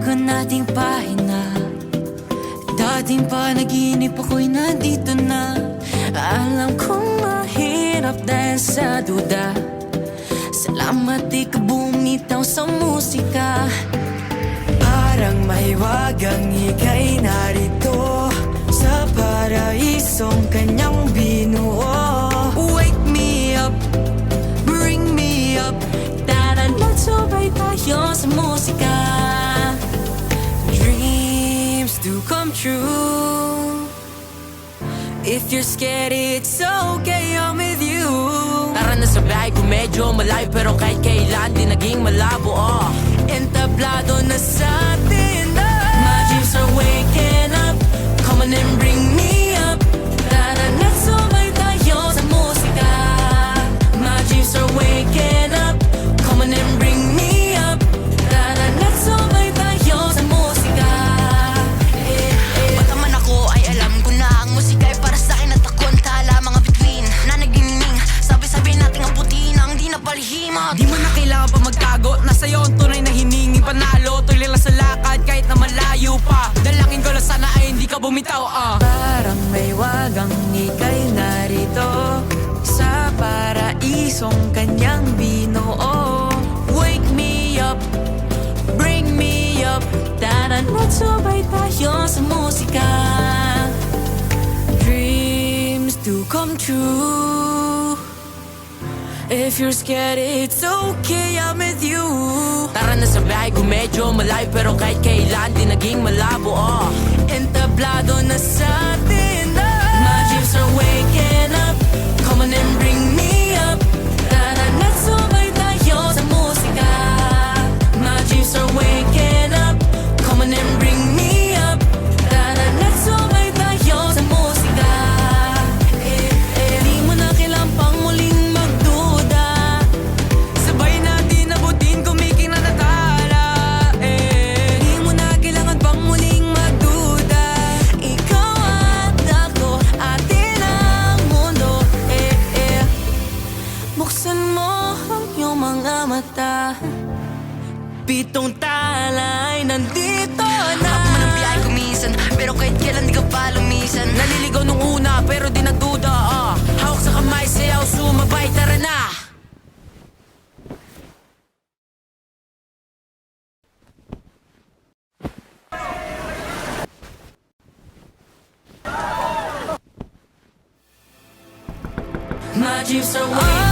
bago nating pahinga. Dating panaginip ako'y nandito na. Alam kong mahirap dahil sa duda. Salamat di ka bumitaw sa musika. Parang may wagang ika'y narito sa paraisong kanyang binuo. Wake me up, bring me up. Tara magsubay tayo sa musika. Dreams do come true. If you're scared, it's okay, I'm with you. Tara na sa bahay ko medyo malayo, pero kahit kailan di naging malabo. Entablado na sa atin. My dreams are waking up. Come on and bring me up. Tara na sumay tayo sa musika. My dreams are waking up. Come on and bring me up. Tara na sumay tayo sa musika. Pagkaman ako ay alam ko na ang musika ay para sa akin at ako ang tala. Mga bituin na nagniningning, sabi-sabi nating ang puti na ang di napalihimag. Di mo na kailangan pa magtago, nasa iyo ang tunay na hiningi panalo. Tuloy lang sa lakad kahit na malayo pa. Dalangin ko lang sana ay hindi ka bumitaw. Parang may wagang ika'y narito sa paraisong kanyang binuo. Wake me up, bring me up. Tara magsubay tayo sa musika. Dreams do come true. If you're scared, it's okay, I'm with you. Tara na sa bahay ko medyo malayo, pero kahit kailan di naging malabo. Entablado na sa atin. My dreams are waking up. Come on and bring me up. Tara na sumay tayo sa musika. My dreams are waking up. Come on and bring me up. Tara na sumay tayo sa musika. Di mo na kailangan pang muling magduda. Sabay natin abutin kumiking na natala. Di mo na kailangan pang muling magduda. Ikaw at ako, atin ang mundo. Buksan mo ang iyong mga mata. Pitong tala ay nandito na. Ako man ang biyahe ko minsan, pero kahit kailan di ka pa lumisan. Naliligaw nung una pero di nagduda. Hawak sa kamay, sayaw, sumabay, tara na. My dreams are waking